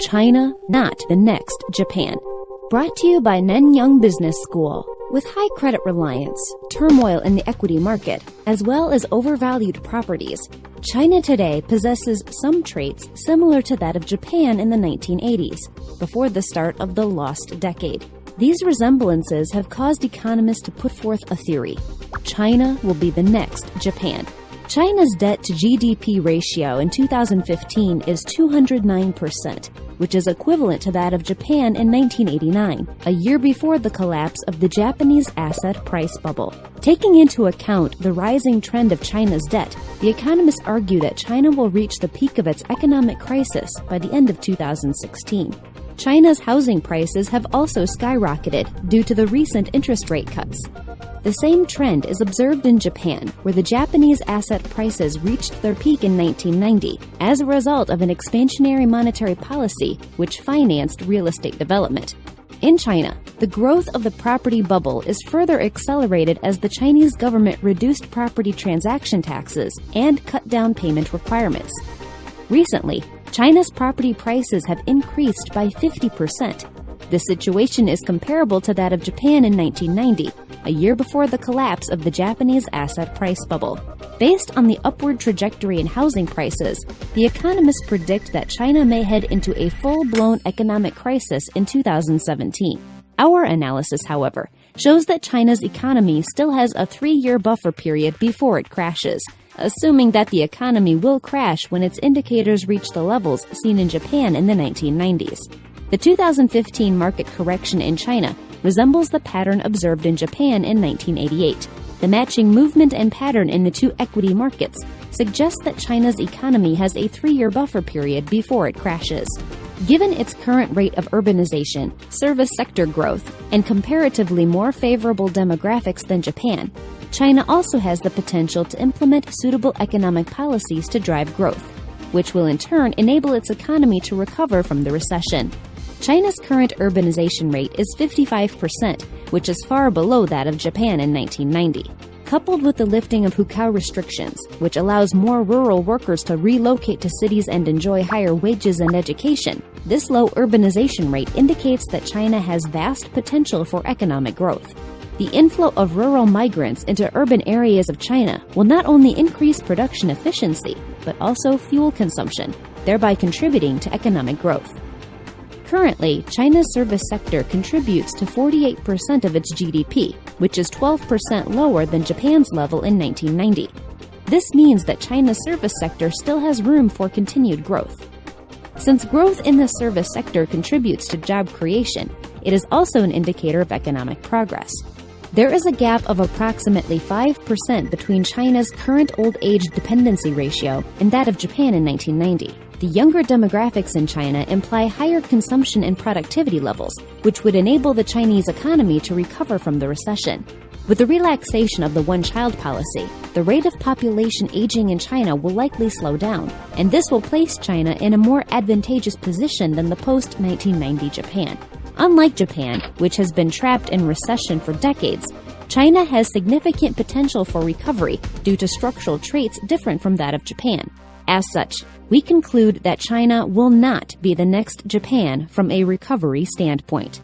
China, not the next Japan. Brought to you by Nanyang Business School. With high credit reliance, turmoil in the equity market, as well as overvalued properties, China today possesses some traits similar to that of Japan in the 1980s, before the start of the lost decade. These resemblances have caused economists to put forth a theory. China will be the next Japan. China's debt-to-GDP ratio in 2015 is 209%, which is equivalent to that of Japan in 1989, a year before the collapse of the Japanese asset price bubble. Taking into account the rising trend of China's debt, the economists argue that China will reach the peak of its economic crisis by the end of 2016. China's housing prices have also skyrocketed due to the recent interest rate cuts. The same trend is observed in Japan, where the Japanese asset prices reached their peak in 1990 as a result of an expansionary monetary policy which financed real estate development. In China, the growth of the property bubble is further accelerated as the Chinese government reduced property transaction taxes and cut down payment requirements. Recently, China's property prices have increased by 50%. This situation is comparable to that of Japan in 1990, a year before the collapse of the Japanese asset price bubble. Based on the upward trajectory in housing prices, the economists predict that China may head into a full-blown economic crisis in 2017. Our analysis, however, shows that China's economy still has a 3-year buffer period before it crashes, assuming that the economy will crash when its indicators reach the levels seen in Japan in the 1990s. The 2015 market correction in China resembles the pattern observed in Japan in 1988. The matching movement and pattern in the two equity markets suggests that China's economy has a 3-year buffer period before it crashes. Given its current rate of urbanization, service sector growth, and comparatively more favorable demographics than Japan, China also has the potential to implement suitable economic policies to drive growth, which will in turn enable its economy to recover from the recession. China's current urbanization rate is 55%, which is far below that of Japan in 1990. Coupled with the lifting of hukou restrictions, which allows more rural workers to relocate to cities and enjoy higher wages and education, this low urbanization rate indicates that China has vast potential for economic growth. The inflow of rural migrants into urban areas of China will not only increase production efficiency, but also fuel consumption, thereby contributing to economic growth. Currently, China's service sector contributes to 48% of its GDP, which is 12% lower than Japan's level in 1990. This means that China's service sector still has room for continued growth. Since growth in the service sector contributes to job creation, it is also an indicator of economic progress. There is a gap of approximately 5% between China's current old age dependency ratio and that of Japan in 1990. The younger demographics in China imply higher consumption and productivity levels, which would enable the Chinese economy to recover from the recession. With the relaxation of the one-child policy, the rate of population aging in China will likely slow down, and this will place China in a more advantageous position than the post-1990 Japan. Unlike Japan, which has been trapped in recession for decades, China has significant potential for recovery due to structural traits different from that of Japan. As such, we conclude that China will not be the next Japan from a recovery standpoint.